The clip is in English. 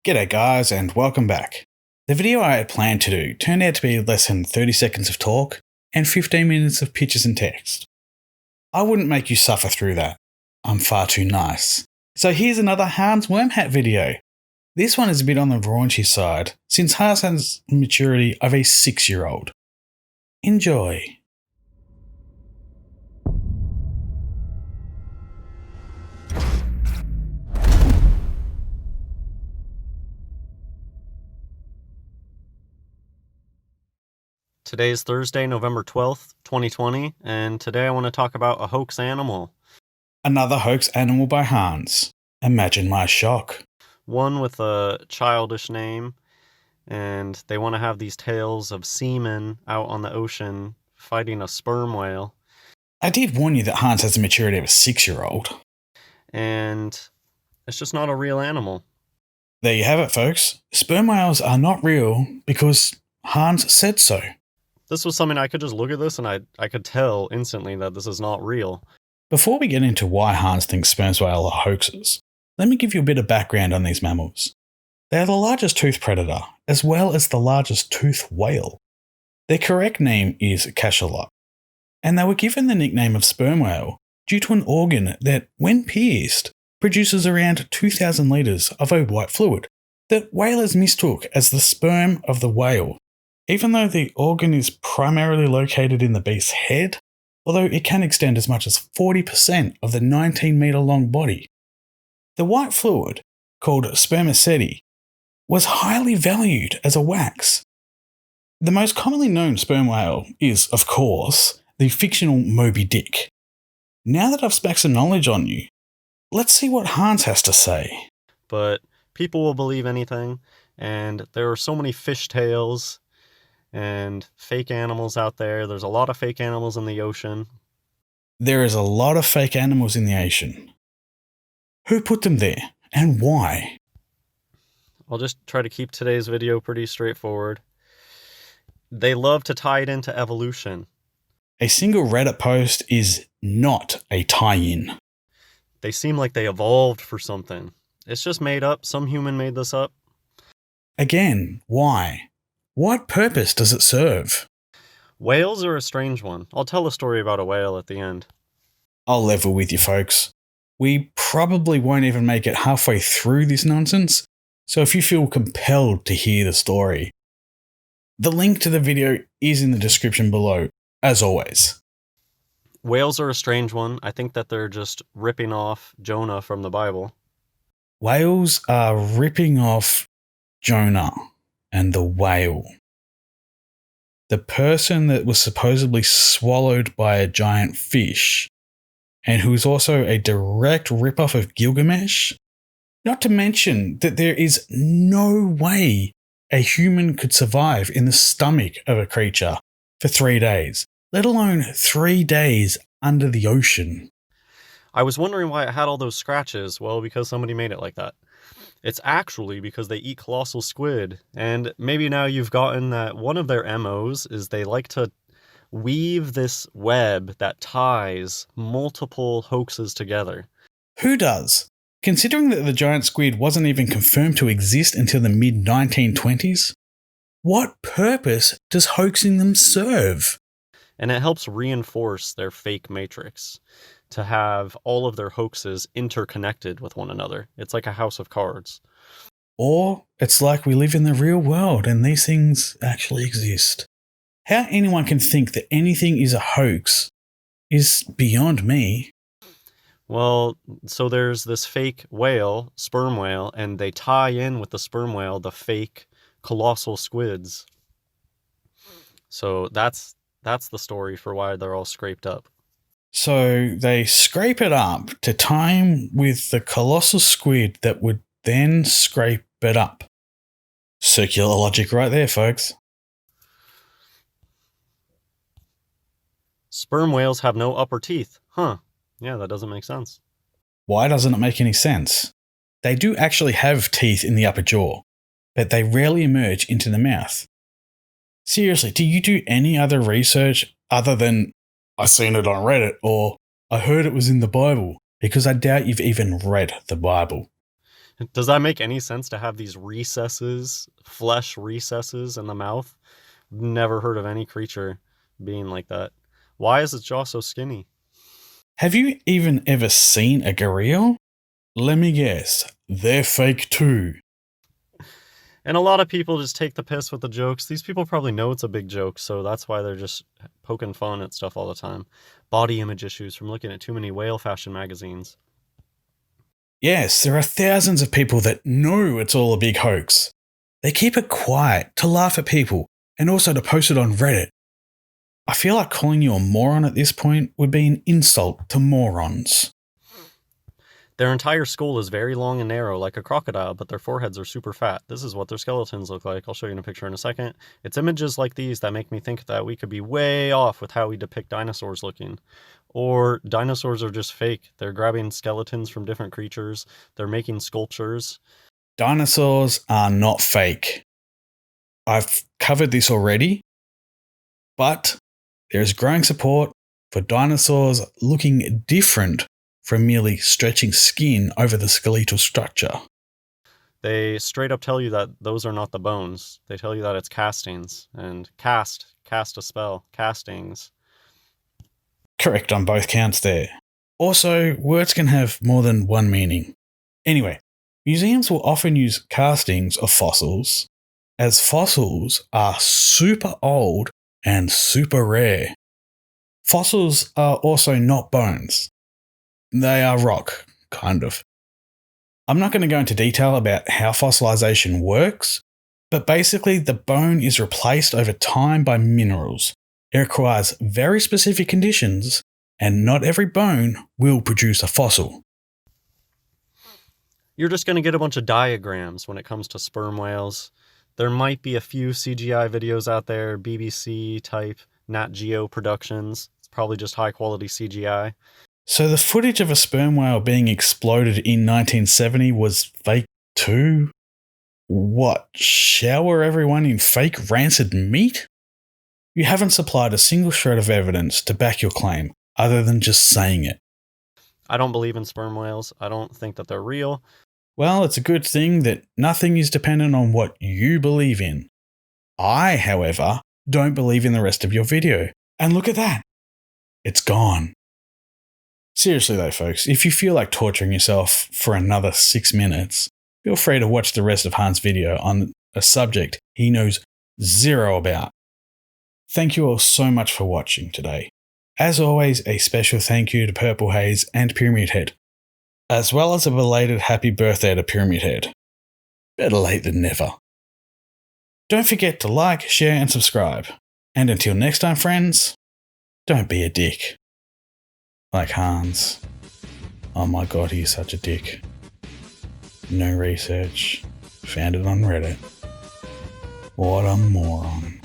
G'day guys and welcome back. The video I had planned to do turned out to be less than 30 seconds of talk and 15 minutes of pictures and text. I wouldn't make you suffer through that. I'm far too nice. So here's another Hans Wormhat video. This one is a bit on the raunchy side since Hans has the maturity of a 6-year-old. Enjoy. Today is Thursday, November 12th, 2020, and today I want to talk about a hoax animal. Another hoax animal by Hans. Imagine my shock. One with a childish name, and they want to have these tales of seamen out on the ocean fighting a sperm whale. I did warn you that Hans has the maturity of a 6-year-old. And it's just not a real animal. There you have it, folks. Sperm whales are not real because Hans said so. This was something I could just look at this and I could tell instantly that this is not real. Before we get into why Hans thinks sperm whales are hoaxes, let me give you a bit of background on these mammals. They are the largest tooth predator, as well as the largest tooth whale. Their correct name is cachalot, and they were given the nickname of sperm whale due to an organ that, when pierced, produces around 2,000 litres of a white fluid that whalers mistook as the sperm of the whale. Even though the organ is primarily located in the beast's head, although it can extend as much as 40% of the 19-metre long body. The white fluid, called spermaceti, was highly valued as a wax. The most commonly known sperm whale is, of course, the fictional Moby Dick. Now that I've spacked some knowledge on you, let's see what Hans has to say. But people will believe anything, and there are so many fish tales and fake animals out there. There's a lot of fake animals in the ocean. There is a lot of fake animals in the ocean. Who put them there and why? I'll just try to keep today's video pretty straightforward. They love to tie it into evolution. A single Reddit post is not a tie-in. They seem like they evolved for something. It's just made up. Some human made this up. Again, why? What purpose does it serve? Whales are a strange one. I'll tell a story about a whale at the end. I'll level with you folks. We probably won't even make it halfway through this nonsense, so if you feel compelled to hear the story, the link to the video is in the description below, as always. Whales are a strange one. I think that they're just ripping off Jonah from the Bible. Whales are ripping off Jonah and the whale. The person that was supposedly swallowed by a giant fish, and who is also a direct ripoff of Gilgamesh. Not to mention that there is no way a human could survive in the stomach of a creature for 3 days, let alone 3 days under the ocean. I was wondering why it had all those scratches. Well, because somebody made it like that. It's actually because they eat colossal squid, and maybe now you've gotten that one of their MOs is they like to weave this web that ties multiple hoaxes together. Who does? Considering that the giant squid wasn't even confirmed to exist until the mid-1920s, what purpose does hoaxing them serve? And it helps reinforce their fake matrix, to have all of their hoaxes interconnected with one another. It's like a house of cards. Or it's like we live in the real world and these things actually exist. How anyone can think that anything is a hoax is beyond me. Well, so there's this fake whale, sperm whale, and they tie in with the sperm whale the fake colossal squids. So that's the story for why they're all scraped up. So they scrape it up to time with the colossal squid that would then scrape it up. Circular logic right there, folks. Sperm whales have no upper teeth. Huh. Yeah, that doesn't make sense. Why doesn't it make any sense? They do actually have teeth in the upper jaw, but they rarely emerge into the mouth. Seriously, do you do any other research other than I seen it on Reddit or I heard it was in the Bible? Because I doubt you've even read the Bible. Does that make any sense to have these recesses, flesh recesses in the mouth? Never heard of any creature being like that. Why is its jaw so skinny? Have you even ever seen a gharial? Let me guess, they're fake too. And a lot of people just take the piss with the jokes. These people probably know it's a big joke, so that's why they're just poking fun at stuff all the time. Body image issues from looking at too many whale fashion magazines. Yes, there are thousands of people that know it's all a big hoax. They keep it quiet to laugh at people and also to post it on Reddit. I feel like calling you a moron at this point would be an insult to morons. Their entire skull is very long and narrow like a crocodile, but their foreheads are super fat. This is what their skeletons look like. I'll show you in a picture in a second. It's images like these that make me think that we could be way off with how we depict dinosaurs looking. Or dinosaurs are just fake. They're grabbing skeletons from different creatures. They're making sculptures. Dinosaurs are not fake. I've covered this already, but there is growing support for dinosaurs looking different from merely stretching skin over the skeletal structure. They straight up tell you that those are not the bones. They tell you that it's castings. And cast a spell, castings. Correct on both counts there. Also, words can have more than one meaning. Anyway, museums will often use castings of fossils, as fossils are super old and super rare. Fossils are also not bones. They are rock, kind of. I'm not going to go into detail about how fossilization works, but basically the bone is replaced over time by minerals. It requires very specific conditions, and not every bone will produce a fossil. You're just going to get a bunch of diagrams when it comes to sperm whales. There might be a few CGI videos out there, BBC type, Nat Geo productions. It's probably just high quality CGI. So the footage of a sperm whale being exploded in 1970 was fake too? What, shower everyone in fake rancid meat? You haven't supplied a single shred of evidence to back your claim, other than just saying it. I don't believe in sperm whales. I don't think that they're real. Well, it's a good thing that nothing is dependent on what you believe in. I, however, don't believe in the rest of your video. And look at that. It's gone. Seriously though, folks, if you feel like torturing yourself for another 6 minutes, feel free to watch the rest of Hans' video on a subject he knows zero about. Thank you all so much for watching today. As always, a special thank you to Purple Haze and Pyramid Head, as well as a belated happy birthday to Pyramid Head. Better late than never. Don't forget to like, share, and subscribe. And until next time, friends, don't be a dick. Like Hans. Oh my god, he's such a dick. No research. Found it on Reddit. What a moron.